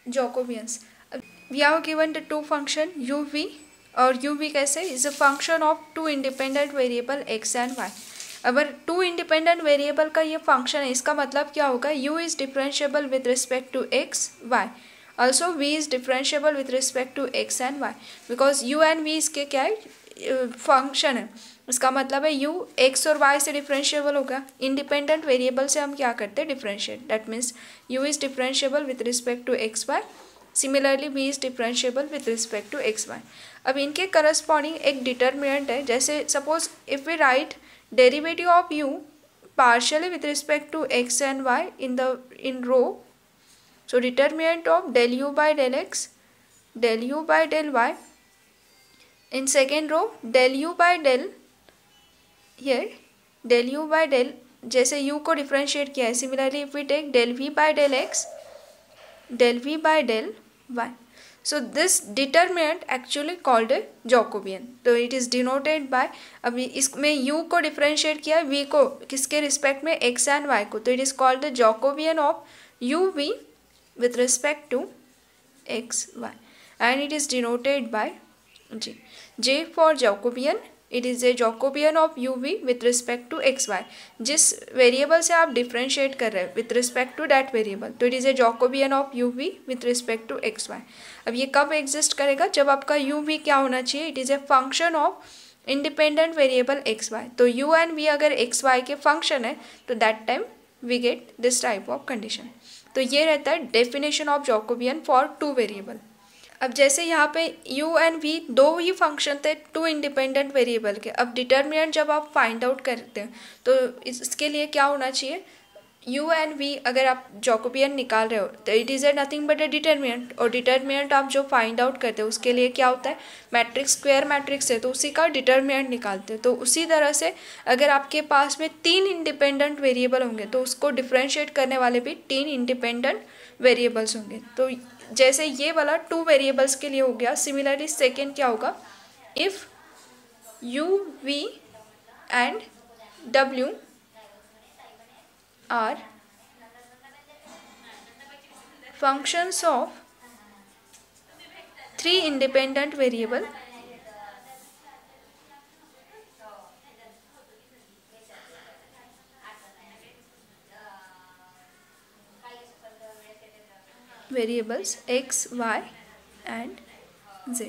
Jacobians. We have given the two function uv और uv कैसे is a function of two independent variable x and y. अगर two independent variable का ये function है, इसका मतलब क्या होगा, u is differentiable with respect to x y. Also v is differentiable with respect to x and y because u and v इसके क्या है, फंक्शन है. इसका मतलब है u x और y से डिफरेंशिएबल होगा. इंडिपेंडेंट वेरिएबल से हम क्या करते हैं, differentiate. That means u is differentiable with respect to x y. Similarly v is differentiable with respect to x y. अब इनके करस्पॉन्डिंग एक डिटर्मिनेंट है. जैसे suppose if we write derivative of u partially with respect to x and y in row, so determinant of del u by del x, del u by del y. In second row del u by del, here del u by del, जैसे u को differentiate किया है. Similarly if we take del v by del x, del v by del y. So this determinant actually called a Jacobian. तो it is denoted by, अभी इसमें u को differentiate किया है v को किसके रिस्पेक्ट में, x and y को. तो it is called the Jacobian of u v with respect to x y and it is denoted by j. j for Jacobian, it is a Jacobian of u v with respect to x y. जिस variable से आप differentiate कर रहे हैं with respect to that variable, तो it is a Jacobian of u v with respect to x y. अब ये कब एग्जिस्ट करेगा, जब आपका यू वी क्या होना चाहिए, it is a function of independent variable x y. तो यू एंड वी अगर एक्स वाई के फंक्शन है तो that time we get this type of condition. तो ये रहता है definition of Jacobian for two variable. अब जैसे यहाँ पे u एंड v दो ही फंक्शन थे टू इंडिपेंडेंट वेरिएबल के. अब डिटर्मिनेंट जब आप फाइंड आउट करते हैं तो इसके लिए क्या होना चाहिए, u एंड v अगर आप जॉकोबियन निकाल रहे हो तो it is A nothing but A determinant. और डिटर्मिनेंट आप जो फाइंड आउट करते हो उसके लिए क्या होता है, मैट्रिक्स स्क्वायर मैट्रिक्स है तो उसी का डिटर्मिनेंट निकालते हैं. तो उसी तरह से अगर आपके पास में तीन इंडिपेंडेंट वेरिएबल होंगे तो उसको डिफ्रेंशिएट करने वाले भी तीन इंडिपेंडेंट वेरिएबल्स होंगे. तो जैसे ये वाला टू वेरिएबल्स के लिए हो गया. सिमिलरली सेकेंड क्या होगा, if u v and w are functions of three independent variable, variables x, y and z.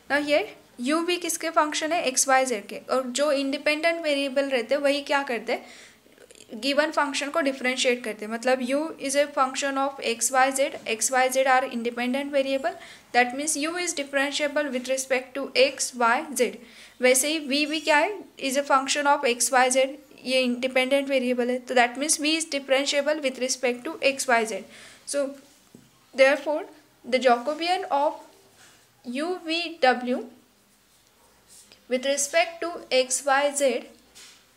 Now here u v किसके फंक्शन है, x, y, z के. और जो इंडिपेंडेंट वेरिएबल रहते हैं वही क्या करते हैं, गिवन फंक्शन को डिफरेंशिएट करते हैं. मतलब u is a function of x, y, z. x, y, z are independent variable. That means u is differentiable with respect to x, y, z. वैसे ही v भी क्या है, is a function of x, y, z. ये independent variable है तो that means v is differentiable with respect to x, y, z. So therefore the Jacobian of u v w with respect to x, y, z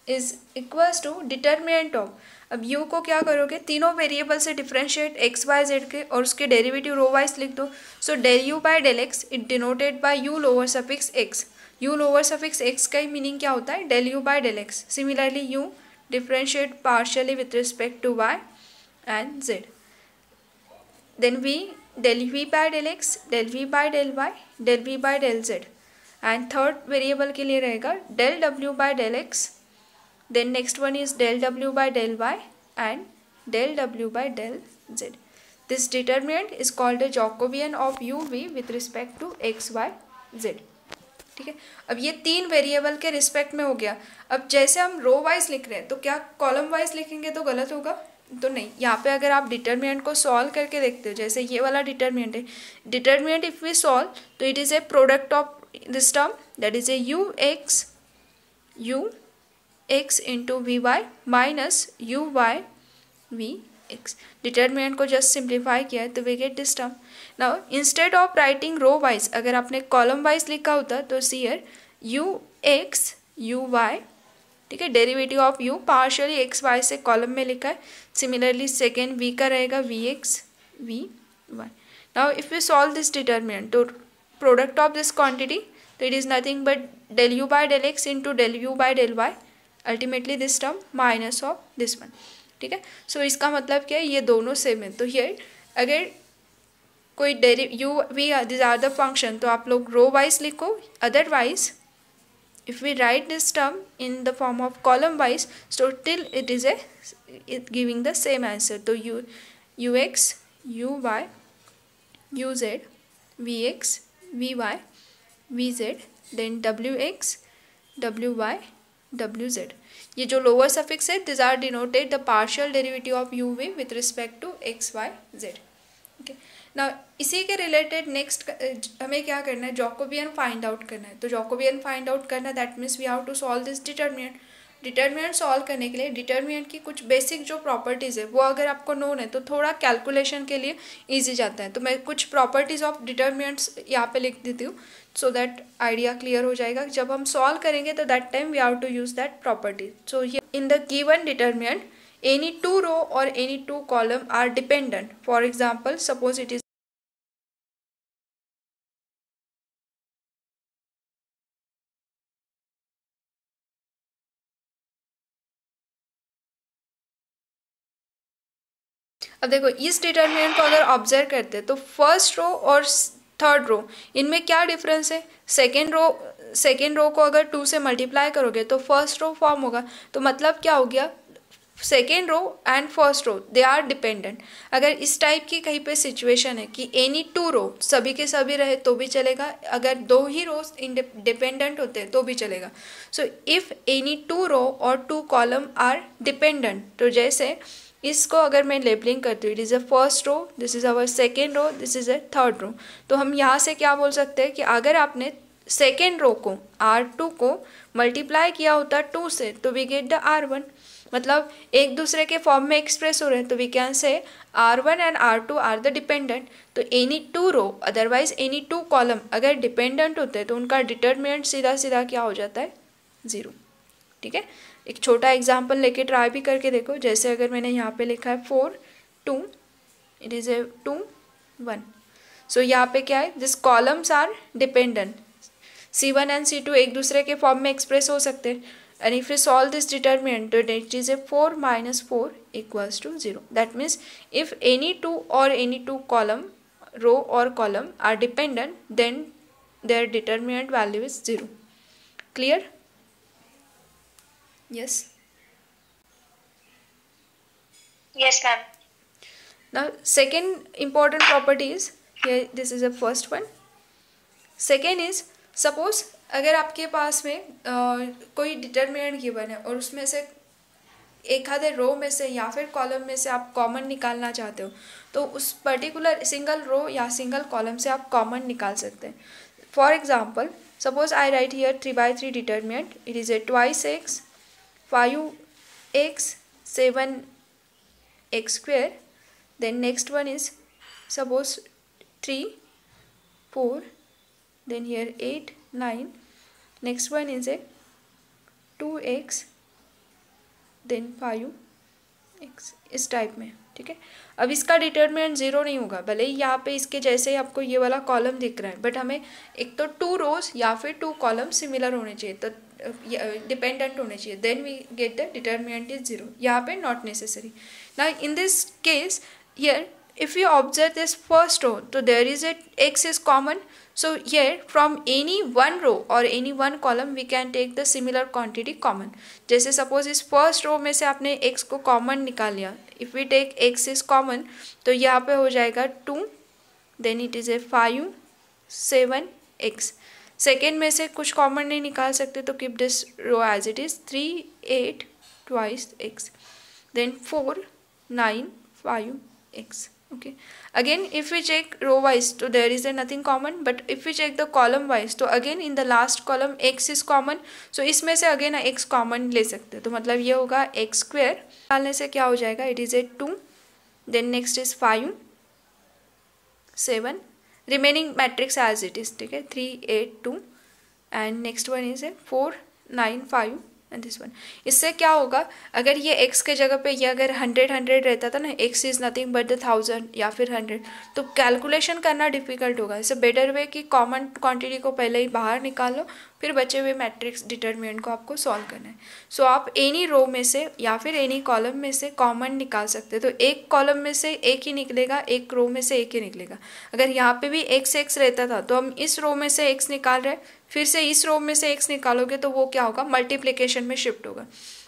is equals to determinant of. अब u को क्या करोगे, तीनों variable से differentiate x, y, z के और उसके derivative रो wise लिख दो. So del u by del x it denoted by u lower suffix x. u lower suffix x का ही मीनिंग क्या होता है, del u by del x. Similarly u differentiate partially with respect to y and z. Then v del v by del x, del v by del y, del v by del z. And third variable के लिए रहेगा del w by del x. Then next one is del w by del y and del w by del z. This determinant is called a Jacobian of u v with respect to x, y, z. ठीक है. अब ये तीन variable के respect में हो गया. अब जैसे हम रो वाइज लिख रहे हैं तो क्या कॉलम वाइज लिखेंगे तो गलत होगा, तो नहीं. यहाँ पे अगर आप डिटर्मिनेंट को सॉल्व करके देखते हो, जैसे ये वाला डिटर्मिनेंट है, डिटर्मिनेंट इफ वी सॉल्व तो it is a product of this term that is a u x into v y minus u y v x. Determinant को जस्ट सिंप्लीफाई किया है तो we get this term. Now instead of writing row wise अगर आपने column wise लिखा होता तो see here u x u y, ठीक है, derivative of u partially x y से कॉलम में लिखा है. सिमिलरली सेकेंड v का रहेगा v x v y. Now if you solve this determinant तो प्रोडक्ट ऑफ दिस क्वांटिटी तो it is nothing but del u by del x into del u by del y, ultimately this term minus of this one. ठीक है. सो इसका मतलब क्या है, ये दोनों सेम है. तो हियर अगर कोई u v this are the function, तो आप लोग रो वाइज लिखो. Otherwise if we write this term in the form of column wise, so till it is giving the same answer. So ux uy uz vx vy vz, then wx wy wz. ये जो lower suffix है, this are denoted the partial derivative of u v with respect to x y z. Okay, ना इसी के related next हमें क्या करना है, जॉकोबियन फाइंड आउट करना है. तो जॉकोबियन फाइंड आउट करना, that means we have to solve this determinant. Determinant solve करने के लिए डिटर्मिनेंट की कुछ बेसिक जो प्रॉपर्टीज़ है वो अगर आपको नोन है तो थोड़ा कैलकुलेशन के लिए ईजी जाता है. तो मैं कुछ प्रॉपर्टीज़ ऑफ डिटर्मिनेंट्स यहाँ पे लिख देती हूँ सो दैट आइडिया क्लियर हो जाएगा. जब हम सॉल्व करेंगे तो that time we have to use that property. So in the given determinant any two row or any two column are dependent. For example, suppose it is अब देखो इस determinant को अगर ऑब्जर्व करते हैं तो फर्स्ट रो और third row इनमें क्या डिफरेंस है. सेकेंड रो को अगर 2 से मल्टीप्लाई करोगे तो फर्स्ट रो फॉर्म होगा. तो मतलब क्या हो गया, second row and first row they are dependent. अगर इस टाइप की कहीं पे सिचुएशन है कि एनी टू रो सभी के सभी रहे तो भी चलेगा, अगर दो ही रोज डिपेंडेंट होते हैं तो भी चलेगा. सो इफ़ एनी टू रो और टू कॉलम आर डिपेंडेंट, तो जैसे इसको अगर मैं लेबलिंग करती हूँ, it is a first row, this is our second row, this is a third row. तो हम यहाँ से क्या बोल सकते हैं कि अगर आपने सेकेंड रो को R2 को मल्टीप्लाई किया होता 2 से तो वी गेट द R1. मतलब एक दूसरे के फॉर्म में एक्सप्रेस हो रहे हैं. तो we can say R1 and R2 are the dependent. तो any two row otherwise any two column अगर डिपेंडेंट होते हैं तो उनका डिटर्मिनेंट सीधा सीधा क्या हो जाता है, 0. ठीक है, एक छोटा एग्जांपल लेके ट्राई भी करके देखो. जैसे अगर मैंने यहाँ पे लिखा है 4 2, इट इज़ ए 2 1. सो यहाँ पे क्या है, this columns are dependent. C1 and C2 एक दूसरे के फॉर्म में एक्सप्रेस हो सकते हैं. And if we solve this determinant, then it is a 4 minus 4 equals to 0. That means if any two or any two column, row or column are dependent, then their determinant value is 0. Clear? Yes. Yes, ma'am. Now, second important property is here. This is the first one. Second is suppose अगर आपके पास में कोई determinant given है और उसमें से एक आधे रो में से या फिर कॉलम में से आप कॉमन निकालना चाहते हो, तो उस पर्टिकुलर सिंगल रो या सिंगल कॉलम से आप कॉमन निकाल सकते हैं. For example, suppose I right here 3/3 determinant. It is A 2x 5x 7x square. Then next one is suppose 3 4, then here 8 9. Next one is a 2x then 5x, इस type में. ठीक है, अब इसका डिटर्मिनेंट 0 नहीं होगा, भले ही यहाँ पे इसके जैसे ही आपको ये वाला कॉलम दिख रहा है, बट हमें एक तो 2 रोज या फिर 2 कॉलम सिमिलर होने चाहिए, तो डिपेंडेंट होने चाहिए, then we get the determinant is 0. यहाँ पे not necessary. Now in this case here if you observe this first row, so there is a x is common. So here from any one row or any one column we can take the similar quantity common. जैसे suppose इस first row में से आपने x को common निकाल लिया, if we take x is common तो यहाँ पे हो जाएगा 2, then it is a 5 7x. Second में से कुछ कॉमन नहीं निकाल सकते तो keep this row as it is, 3 8 twice x, then 4 9 5 x. Okay, again if we check row wise so there is a nothing common, but if we check the column wise तो again in the last column x is common. so इसमें से again x common ले सकते हैं, तो मतलब ये होगा x square डालने से क्या हो जाएगा, it is a 2, then next is 5 7, remaining matrix as it is. ठीक है, 3 8 2 and next one is a 4 9 5 and this one. इससे क्या होगा, अगर ये x के जगह पे ये अगर 100 रहता था ना, x is nothing but the 1000 या फिर 100, तो कैलकुलेशन करना डिफिकल्ट होगा. इससे बेटर वे कि कॉमन क्वांटिटी को पहले ही बाहर निकाल लो, फिर बचे हुए मैट्रिक्स डिटर्मिनेंट को आपको सॉल्व करना है। सो आप एनी रो में से या फिर एनी कॉलम में से कॉमन निकाल सकते हैं। तो एक कॉलम में से एक ही निकलेगा, एक रो में से एक ही निकलेगा। अगर यहाँ पे भी x रहता था तो हम इस रो में से x निकाल रहे हैं, फिर से इस रो में से x निकालोगे तो वो क्या होगा, मल्टीप्लिकेशन में शिफ्ट होगा।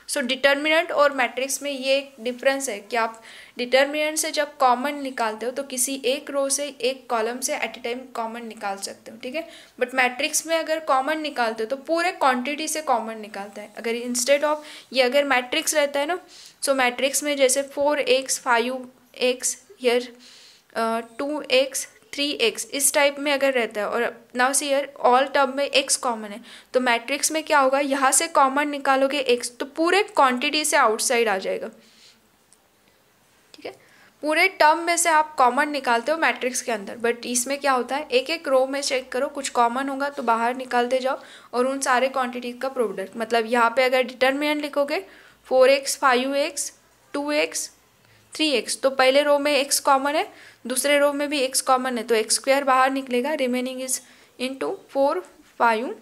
सो डिटर्मिनेंट और मैट्रिक्स में ये एक डिफरेंस है कि आप डिटर्मिनेंट से जब कॉमन निकालते हो तो किसी एक रो से एक कॉलम से एट ए टाइम कॉमन निकाल सकते हो, ठीक है। बट मैट्रिक्स में अगर कॉमन निकालते हो तो पूरे क्वांटिटी से कॉमन निकालता है। अगर इंस्टेड ऑफ ये अगर मैट्रिक्स रहता है ना, सो मैट्रिक्स में जैसे 4x 5x here 2x 3x इस टाइप में अगर रहता है और now see here all term में x कॉमन है, तो मैट्रिक्स में क्या होगा, यहाँ से कॉमन निकालोगे x तो पूरे क्वांटिटी से आउटसाइड आ जाएगा, ठीक है। पूरे टर्म में से आप कॉमन निकालते हो मैट्रिक्स के अंदर, बट इसमें क्या होता है, एक एक रो में चेक करो, कुछ कॉमन होगा तो बाहर निकालते जाओ और उन सारे क्वांटिटी का प्रोडक्ट। मतलब यहाँ पे अगर डिटर्मिनेंट लिखोगे 4x 5x 2x 3x तो पहले रो में x कॉमन है, दूसरे रो में भी x कॉमन है, तो x स्क्वायर बाहर निकलेगा, रिमेनिंग इज इनटू 4 5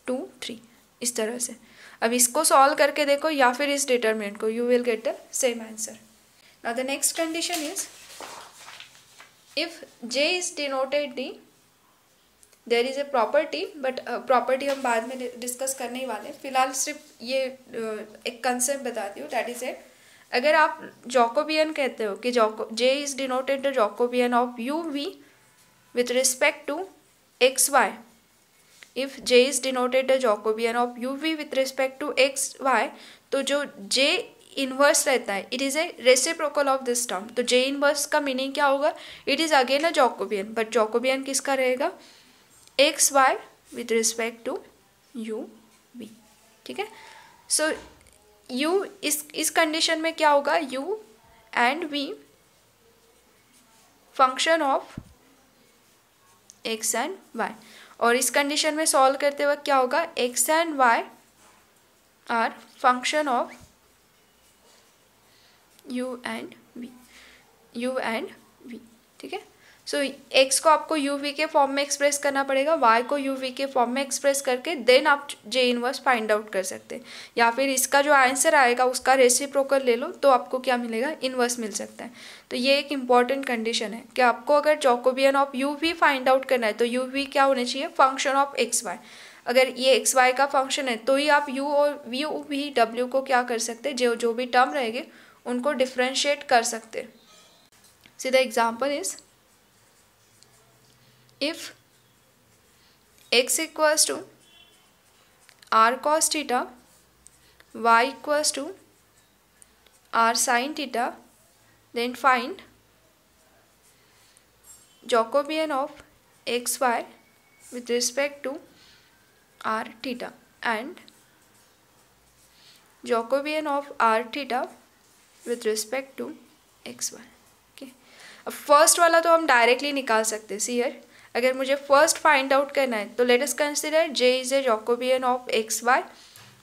2 3 इस तरह से। अब इसको सॉल्व करके देखो या फिर इस डिटर्मिनेंट को, you will get the same answer. Now the next condition is if j is denoted the, there is a property, but property हम बाद में डिस्कस करने ही वाले हैं, फिलहाल सिर्फ ये एक कंसेप्ट बताती हूँ, दैट इज ए अगर आप जॉकोबियन कहते हो कि j is denoted the Jacobian of u v with respect to x y, if j is denoted the Jacobian of u v with respect to x y, तो जो j इनवर्स रहता है it is a reciprocal of this term. तो j inverse का meaning क्या होगा, it is again a Jacobian, but Jacobian किसका रहेगा, x y with respect to u v, ठीक है। सो u इस कंडीशन में क्या होगा, u and v function of x and y, और इस कंडीशन में सॉल्व करते वक्त क्या होगा, x and y are function of u and v, ठीक है। सो x को आपको u v के फॉर्म में एक्सप्रेस करना पड़ेगा, y को u v के फॉर्म में एक्सप्रेस करके देन आप j इनवर्स फाइंड आउट कर सकते हैं, या फिर इसका जो आंसर आएगा उसका रेसिप्रोकल ले लो तो आपको क्या मिलेगा, इनवर्स मिल सकता है। तो ये एक इंपॉर्टेंट कंडीशन है कि आपको अगर Jacobian of u v find out करना है तो u v क्या होना चाहिए, फंक्शन ऑफ x y। अगर ये एक्स वाई का फंक्शन है तो ही आप u और v v w को क्या कर सकते हैं, जो भी टर्म रहेंगे उनको डिफ्रेंशिएट कर सकते हैं। See the example is if x equals to r cos theta, y equals to r sin theta, then find Jacobian of xy with respect to r theta and Jacobian of r theta with respect to xy, okay। अब first वाला तो हम directly निकाल सकते हैं, see here अगर मुझे first find out करना है तो let us consider j is a Jacobian of x y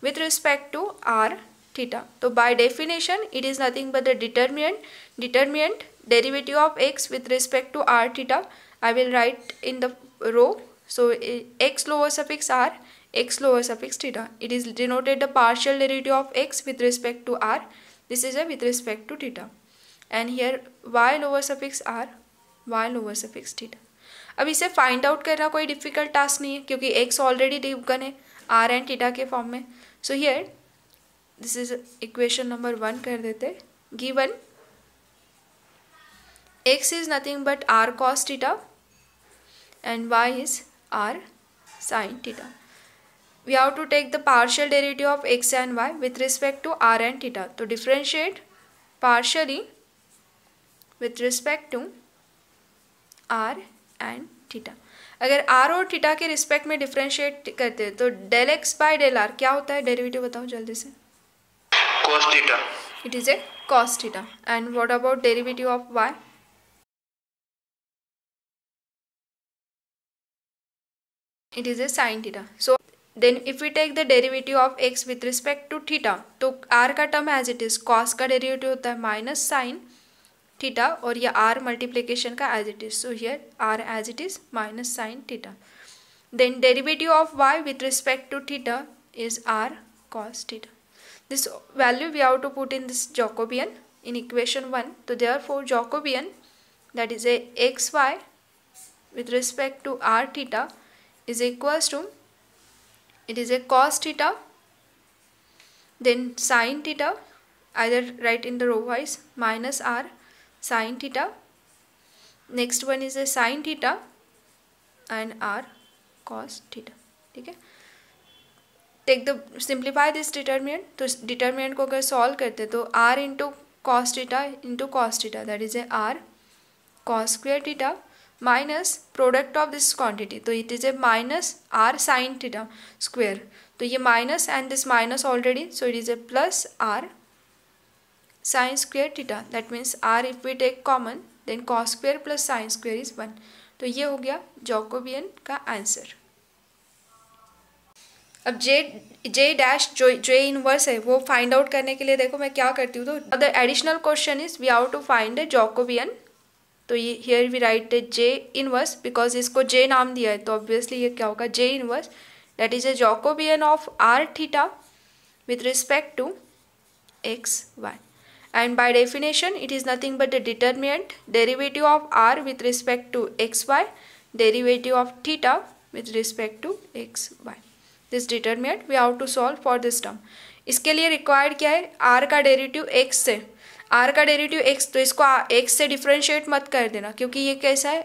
with respect to r theta. तो by definition it is nothing but the determinant derivative of x with respect to r theta I will write in the row, so x lower suffix r, x lower suffix theta, it is denoted the partial derivative of x with respect to r, this is a with respect to theta, and here y lower suffix r, y lower suffix theta. अब इसे find out करना कोई difficult task नहीं है क्योंकि x already given है r and theta के form में। So here this is equation number 1 कर देते, given x is nothing but r cos theta and y is r sin theta. We have to take the partial derivative of x and y with respect to r and theta, तो differentiate partially with respect to r and theta. अगर r और theta के respect में differentiate करते हैं तो del x by del r क्या होता है, डेरिवेटिव बताओ जल्दी से, cos theta, it is a cos theta. And what about derivative of y, it is a sin theta. So then if we take the derivative of x with respect to theta तो r का term as it is cos का derivative होता है minus sine theta और ये r multiplication का as it is, so here r as it is minus sine theta. then derivative of y with respect to theta is r cos theta. This value we have to put in this Jacobian in equation 1. So therefore Jacobian, that is a xy with respect to r theta is equals to, it is a cos theta, then sin theta, either write in the row wise, minus r sin theta, next one is a sin theta and r cos theta. ठीक है, take the simplify this determinant. तो determinant को अगर solve करते तो r into cos theta into cos theta, that is a r cos square theta minus product of this quantity, तो it is a minus r sin theta square. तो ये minus and this minus already, so it is a plus r sin square theta. That means r if we take common then cos square plus sin square is 1. तो ये हो गया Jacobian का answer. अब J dash जो inverse है वो find out करने के लिए देखो मैं क्या करती हूँ. तो the additional question is we have to find a Jacobian. तो ये here we write a J inverse because इसको जे नाम दिया है, तो ऑब्वियसली ये क्या होगा, J inverse, that is a Jacobian of r theta with respect to x y. And by definition it is nothing but the determinant derivative of r with respect to xy, derivative of theta with respect to xy. This determinant we have to solve for this term. इसके लिए required क्या है, r का derivative x से, r का derivative x, तो इसको x से डिफ्रेंशिएट मत कर देना क्योंकि ये कैसा है,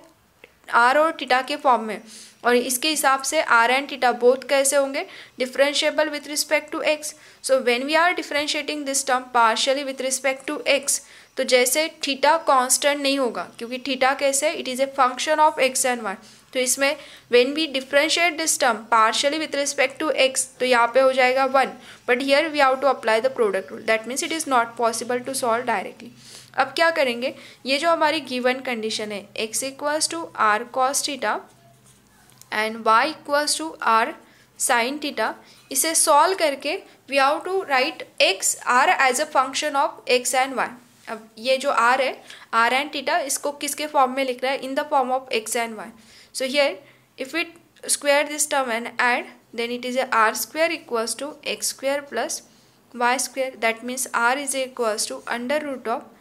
r और थीटा के फॉर्म में, और इसके हिसाब से r एंड थीटा बोथ कैसे होंगे, differentiable with respect to x. So when we are differentiating this term partially with respect to x, तो जैसे थीटा कांस्टेंट नहीं होगा क्योंकि थीटा कैसे, it is a function of x and y. तो इसमें when we differentiate this term partially with respect to x, तो यहाँ पे हो जाएगा 1, but here we have to apply the product rule. That means it is not possible to solve directly. अब क्या करेंगे, ये जो हमारी गिवन कंडीशन है x equals to r cos theta and y equals to r sine theta, इसे solve करके we have to write x r as a function of x and y. अब ये जो r है, r एंड थीटा, इसको किसके form में लिख रहा है, in the form of x and y. So here if we square this term and add, then it is a r square equals to x square plus y square. That means r is equals to under root of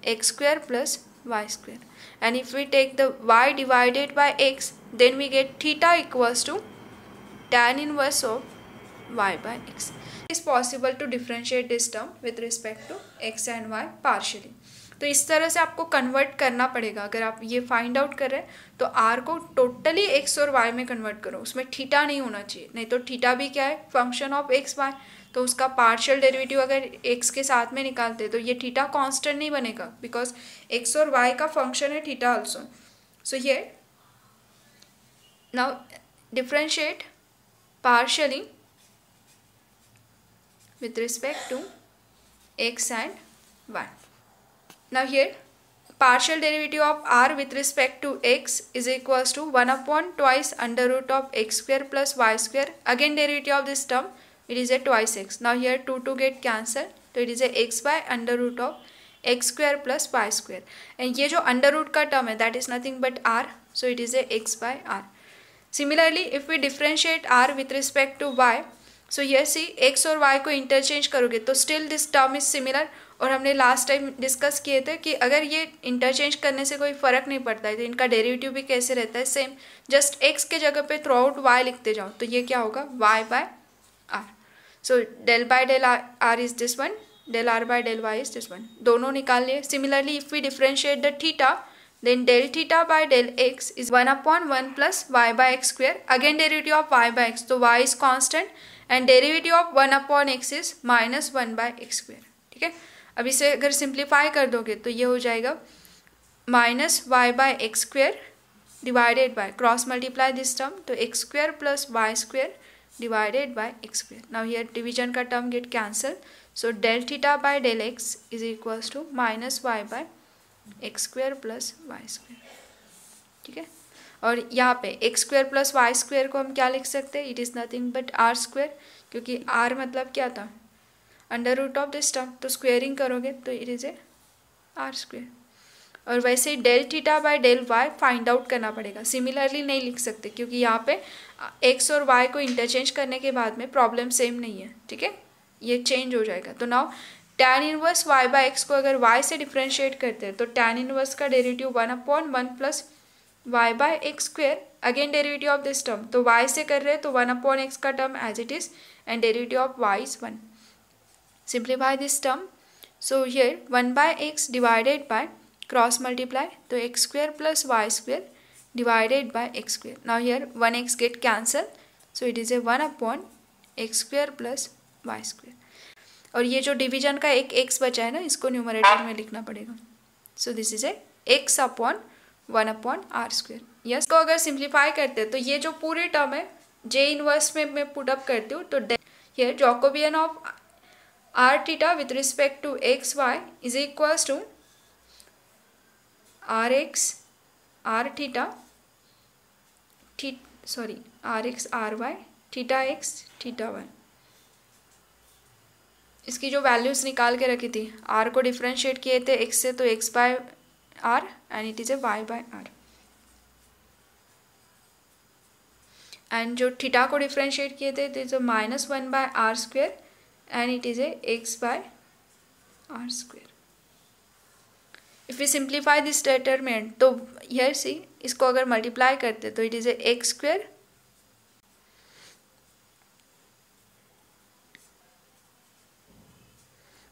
x square plus y square, and if we take the y divided by x, then we get theta equals to tan inverse of y by x. It is possible to differentiate this term with respect to x and y partially. तो इस तरह से आपको convert करना पड़ेगा. अगर आप ये फाइंड आउट कर रहे हैं तो r को टोटली x और y में कन्वर्ट करो, उसमें थीटा नहीं होना चाहिए, नहीं तो थीटा भी क्या है, फंक्शन ऑफ x y, तो उसका पार्शियल डेरिवेटिव अगर x के साथ में निकालते तो ये थीटा कांस्टेंट नहीं बनेगा बिकॉज x और y का फंक्शन है theta also. So here now differentiate partially with respect to x and y. Now here partial derivative of r with respect to x is equals to 1 upon twice under root of x square plus y square. Again derivative of this term, it is a twice x. Now here 2 get cancelled, so it is a x by under root of x square plus y square. And ये जो under root का term है, that is nothing but r, so it is a x by r. Similarly if we differentiate r with respect to y, so here see x और y को interchange करोगे तो still this term is similar. और हमने last time discuss किए थे कि अगर ये इंटरचेंज करने से कोई फ़र्क नहीं पड़ता है तो इनका डेरिवेटिव भी कैसे रहता है, सेम, जस्ट x के जगह पे थ्रू आउट y लिखते जाओ, तो ये क्या होगा, y by r. So del by del r is this one, del r by del y is this one, दोनों निकाल लिए. Similarly if we differentiate the theta, then del theta by del x is 1 upon 1 plus y by x square. Again derivative of y by x, तो y is constant and derivative of 1 upon x is minus 1 by x square. ठीक है, अब इसे अगर simplify कर दोगे तो ये हो जाएगा minus y by x square divided by, cross multiply this term, तो x square plus y square divided by x square. Now here division का term get cancel, so del theta by del x is equals to minus y by x square plus y square. ठीक है, और यहाँ पे x square plus y square को हम क्या लिख सकते हैं, it is nothing but r square, क्योंकि आर मतलब क्या था, under root of this term, तो स्क्वेयरिंग करोगे तो it is a r square. और वैसे del theta by del y find out करना पड़ेगा। सिमिलरली नहीं लिख सकते क्योंकि यहाँ पे एक्स और वाई को इंटरचेंज करने के बाद में प्रॉब्लम सेम नहीं है, ठीक है, ये चेंज हो जाएगा। तो now tan inverse y by x को अगर y से डिफ्रेंशिएट करते हैं तो tan इनवर्स का derivative 1/1 plus y by x square, again derivative of this term, तो y से कर रहे हैं तो 1/x का term as it is and derivative of y is 1. Simplify this term, so here 1/x divided by cross multiply, तो x square plus y square divided by x square. Now here 1x get cancel, so it is a 1/x square plus y square. और ये जो division का एक x बचा है ना, इसको न्यूमरेटर में लिखना पड़ेगा. So this is a x/1/r². Yes, को अगर सिंप्लीफाई करते हैं तो ये जो पूरी टर्म है जे इनवर्स में मैं पुट अप करती हूँ, तो here Jacobian of r theta with respect to x y is equals to rx r theta rx ry theta x theta y. इसकी जो वैल्यूज निकाल के रखी थी, r को डिफ्रेंशिएट किए थे x से, तो x by r and it is a y by r. And जो थीटा को डिफ्रेंशिएट किए थे, तो is -1 by r square and it is a x by r square. If we simplify this determinant, तो here see इसको अगर multiply करते तो it is a x square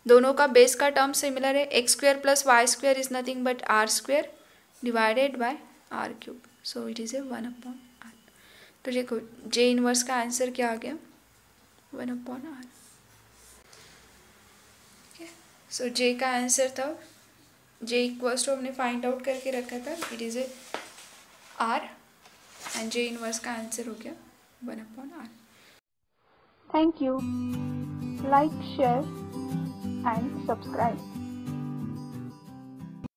दोनों का बेस का टर्म सिमिलर है. X square plus y square is nothing but r square divided bye r cube, so it is a 1/r. तो देखो जे इनवर्स का आंसर क्या आ गया, 1/r. सो जे का आंसर था, जे इक्वल्स टू हमने फाइंड आउट करके रखा था, it is a r and J inverse का आंसर हो गया 1/r. Thank you. Like, share and subscribe.